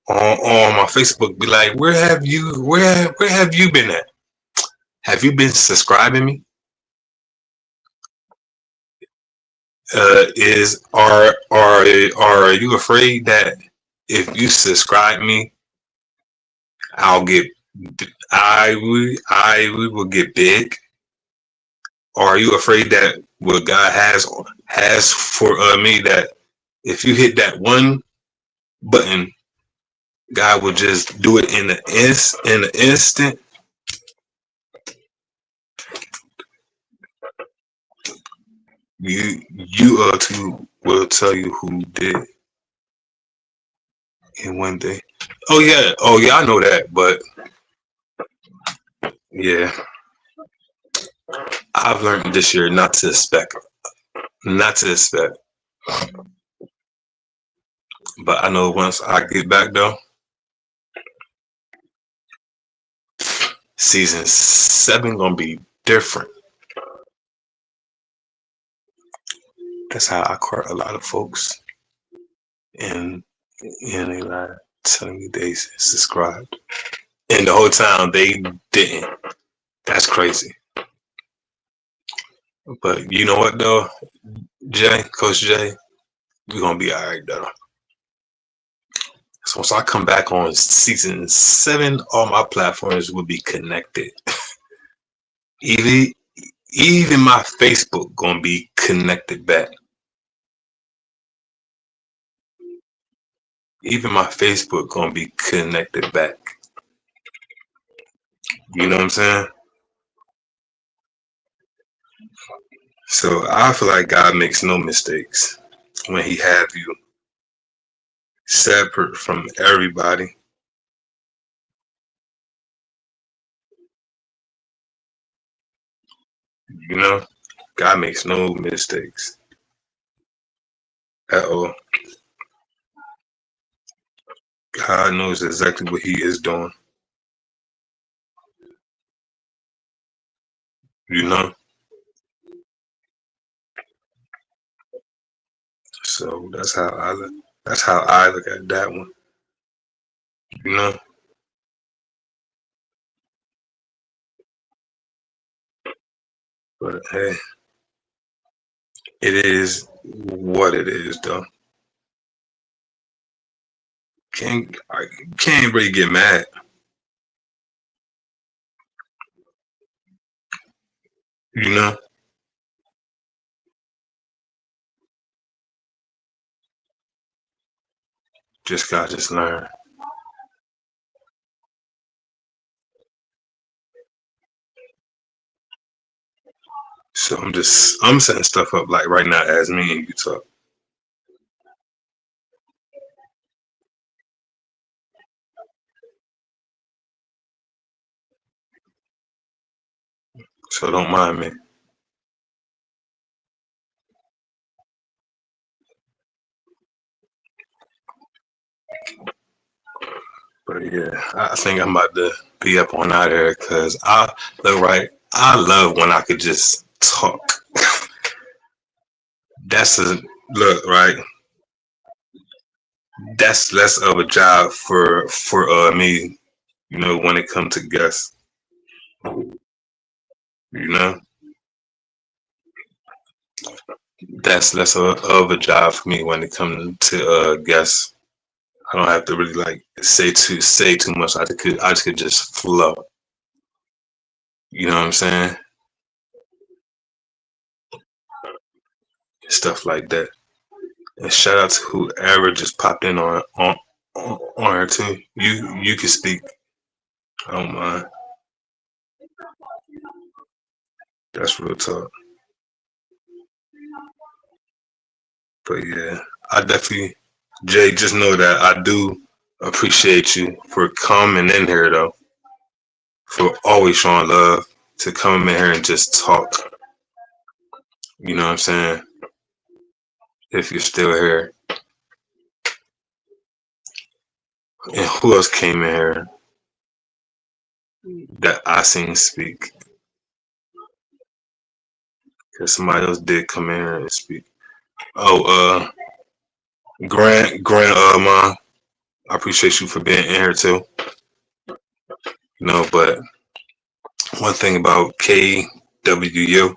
on my Facebook, be like, where have you been at? Have you been subscribing me? Is are you afraid that if you subscribe me, I'll get I will get big? Or are you afraid that what God has for me, that if you hit that one button, God will just do it in the instant? You too will tell you who did in one day. Oh yeah, I know that, but yeah, I've learned this year not to expect. But I know once I get back though, season 7 gonna be different. That's how I caught a lot of folks, and they like telling me they subscribed, and the whole time they didn't. That's crazy. But you know what though, Coach Jay, we're gonna be all right though. So once I come back on season 7, all my platforms will be connected. Even even my Facebook gonna be connected back. Even my Facebook gonna be connected back. You know what I'm saying? So I feel like God makes no mistakes when He have you separate from everybody. You know, God makes no mistakes at all. God knows exactly what He is doing. You know, so that's how I look. That's how I look at that one. You know, but hey, it is what it is, though. I can't really get mad. You know, just learn. So I'm setting stuff up like right now as me and you talk. So don't mind me. But yeah, I think I'm about to be up on out here because I look right. I love when I could just talk. That's a look right. That's less of a job for me. You know, when it comes to guests. You know, that's less of a job for me when it comes to guests. I don't have to really like say too much. I just could just flow. You know what I'm saying? Stuff like that. And shout out to whoever just popped in on her too. You can speak. I don't mind. That's real talk. But yeah, I definitely, Jay, just know that I do appreciate you for coming in here though, for always showing love, to come in here and just talk. You know what I'm saying? If you're still here. And who else came in here that I seen speak? Because somebody else did come in here and speak. Oh, Grant, mom. I appreciate you for being in here too. But one thing about K.W.U,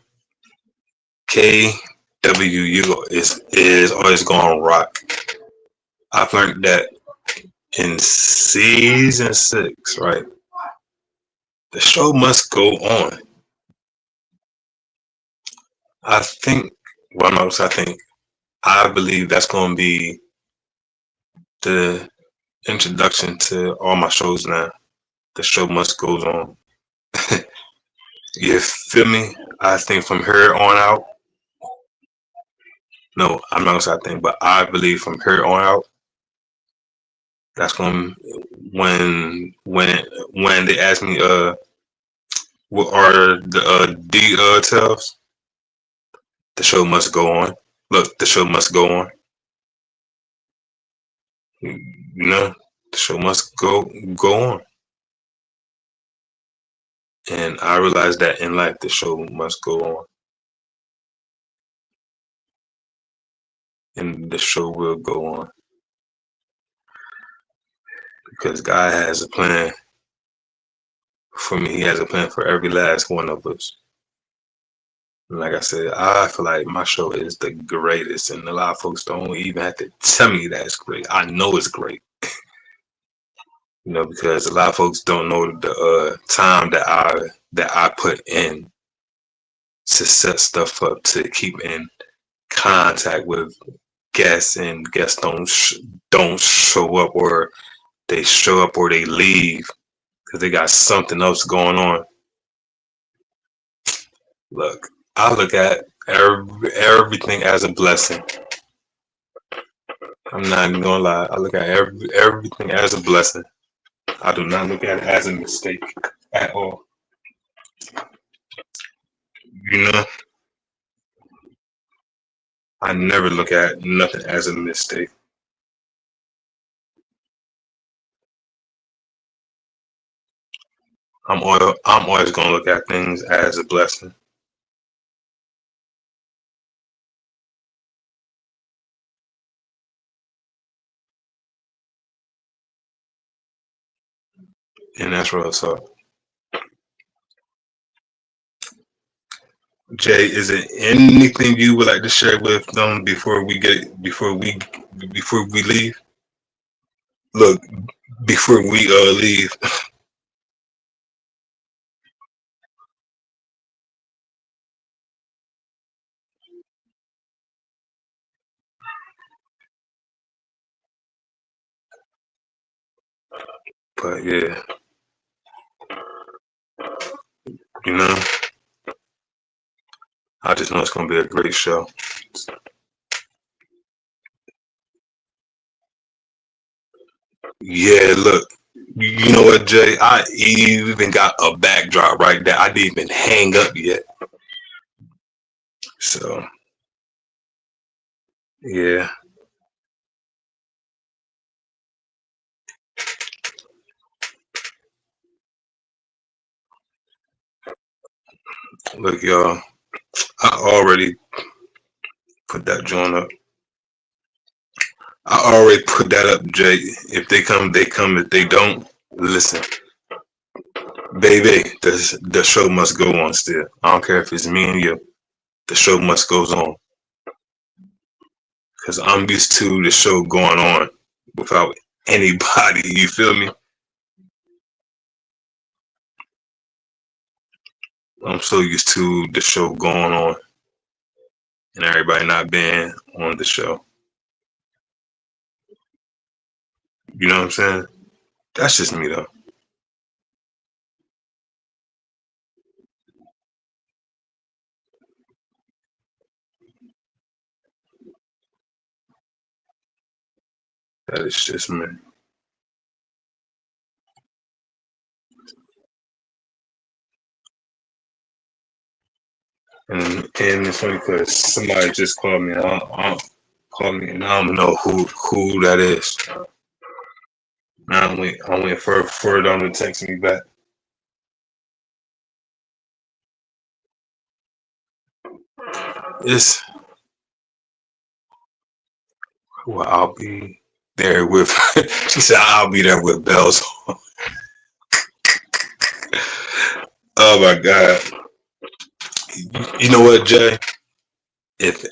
K.W.U is always going to rock. I've learned that in season 6, right? The show must go on. I think, well, I'm not gonna say I think, I believe that's going to be the introduction to all my shows now. The show must goes on. You feel me? I think from here on out, no, I'm not gonna say I think, but I believe from here on out, that's going to when they ask me what are the details, the show must go on. Look, the show must go on. The show must go on. And I realized that in life, the show must go on, and the show will go on because God has a plan for me. He has a plan for every last one of us. And like I said, I feel like my show is the greatest, and a lot of folks don't even have to tell me that it's great. I know it's great. Because a lot of folks don't know the time that I put in to set stuff up, to keep in contact with guests, and guests don't show up, or they show up or they leave because they got something else going on. Look, I look at everything as a blessing. I'm not even gonna lie. I look at everything as a blessing. I do not look at it as a mistake at all. You know, I never look at nothing as a mistake. I'm always gonna look at things as a blessing. And that's real talk. Jay, is there anything you would like to share with them before we leave? Look, before we leave. But yeah, you know, I just know it's gonna be a great show. Yeah, look, you know what, Jay? I even got a backdrop right there. I didn't even hang up yet. So yeah, look, y'all. I already put that joint up. I already put that up, Jay. If they come, they come. If they don't, listen, baby, the show must go on still. I don't care if it's me and you. The show must goes on because I'm used to the show going on without anybody. You feel me? I'm so used to the show going on and everybody not being on the show. You know what I'm saying? That's just me though. That is just me. And it's funny because somebody just called me. Called me, and I don't know who that is. I'm waiting for them to text me back. It's well, I'll be. there with. She said I'll be there with bells on. Oh my God! You know what, Jay? If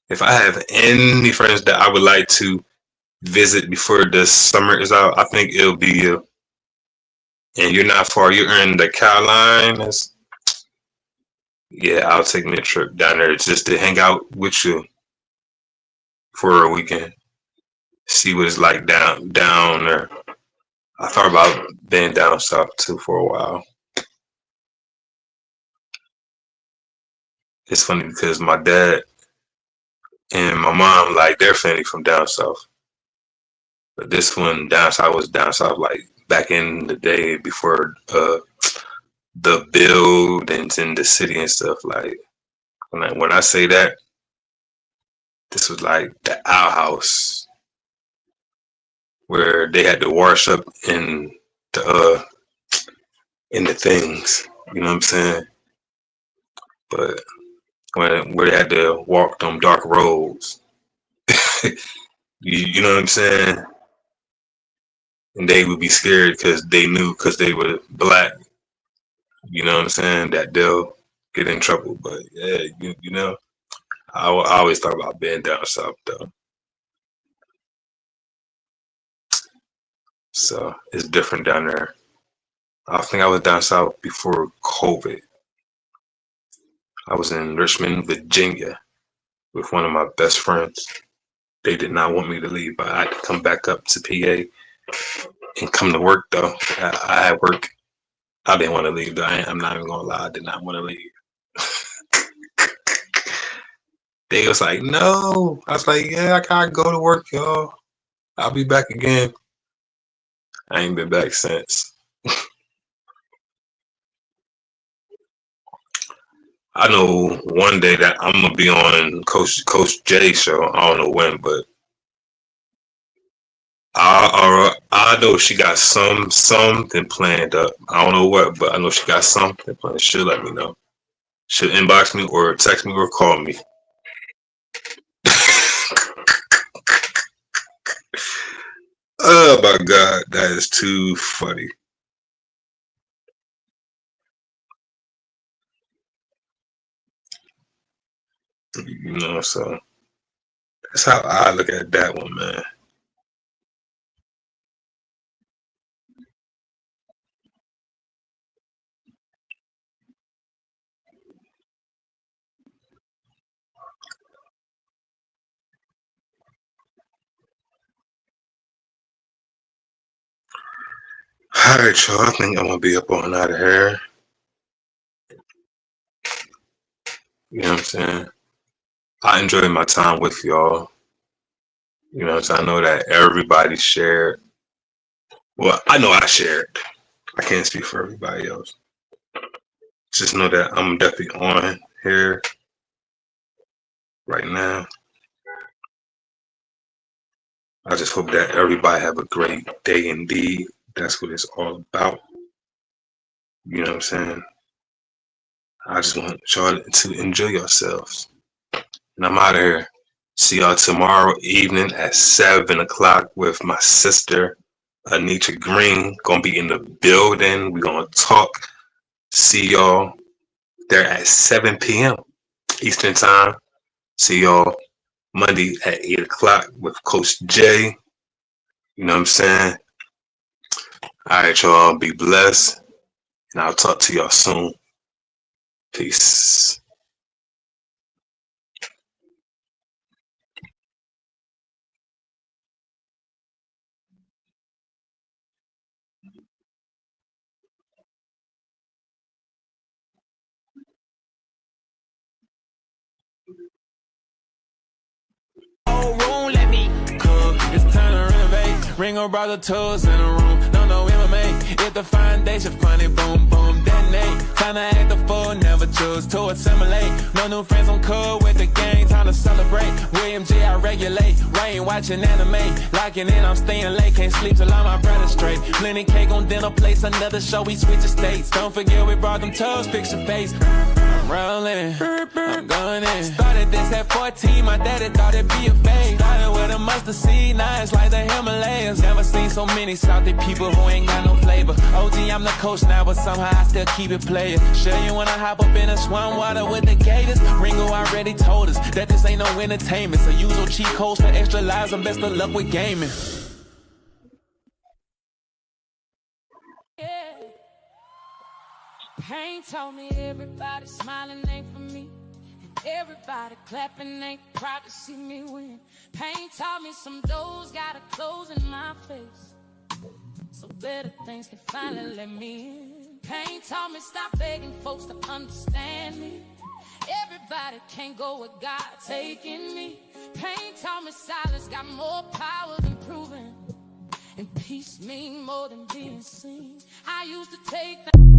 if I have any friends that I would like to visit before the summer is out, I think it'll be you. And you're not far. You're in the Carolinas. Yeah, I'll take me a trip down there just to hang out with you for a weekend. See what it's like down there. I thought about being down south too for a while. It's funny because my dad and my mom, like, they're family from down south. But this one down south was down south like back in the day before the buildings in the city and stuff. Like when I say that, this was like the outhouse where they had to wash up the in the things. You know what I'm saying? But where they had to walk them dark roads. You know what I'm saying? And they would be scared because they knew because they were black. You know what I'm saying? That they'll get in trouble. But yeah, you know, I always thought about being down south though. So it's different down there. I think I was down south before COVID. I was in Richmond, Virginia with one of my best friends. They did not want me to leave, but I had to come back up to PA and come to work though. I had work. I didn't want to leave though. I'm not even gonna lie, I did not want to leave. They was like, no. I was like, yeah, I gotta go to work, y'all. I'll be back again. I ain't been back since. I know one day that I'm gonna be on Coach J show. I don't know when, but I know she got something planned up. I don't know what, but I know she got something planned. She'll let me know. She'll inbox me or text me or call me. Oh my God, that is too funny. You know, so that's how I look at that one, man. All right, y'all. I think I'm gonna be up on out of here. You know what I'm saying? I enjoyed my time with y'all. You know what I'm saying? I know that everybody shared. Well, I know I shared. I can't speak for everybody else. Just know that I'm definitely on here right now. I just hope that everybody have a great day indeed. That's what it's all about. You know what I'm saying? I just want y'all to enjoy yourselves. And I'm out of here. See y'all tomorrow evening at 7 o'clock with my sister, Anita Green. Gonna be in the building. We're gonna talk. See y'all there at 7 p.m. Eastern time. See y'all Monday at 8 o'clock with Coach J. You know what I'm saying? All right, y'all. Be blessed. And I'll talk to y'all soon. Peace. Room, let me cook. It's time to renovate. Ring or brother tools in the room. No MMA. If the foundation funny, boom, boom, detonate. Time to act the fool, never choose to assimilate. No new friends on cool with the gang, time to celebrate. William G, I regulate. Rain watching anime. Locking in, I'm staying late. Can't sleep till all my brothers straight. Plenty cake on dinner plates. Another show, we switch estates. Don't forget we brought them toes, fix your face. I'm rolling, I'm going in. Started this at 14, my daddy thought it'd be a phase. Started with a mustard seed, now it's like the Himalayas. Never seen so many salty people who ain't got no flavor. OG, I'm the coach now, but somehow I still keep it playing. Sure you wanna hop up in a swamp water with the gators? Ringo already told us that this ain't no entertainment. So use your cheat codes for extra lives and best of luck with gaming. Pain told me everybody smiling ain't for me, and everybody clapping ain't proud to see me win. Pain taught me some doors gotta close in my face, so better things can finally let me in. Pain taught me stop begging folks to understand me. Everybody can't go where God taking me. Pain taught me silence got more power than proving, and peace mean more than being seen. I used to take the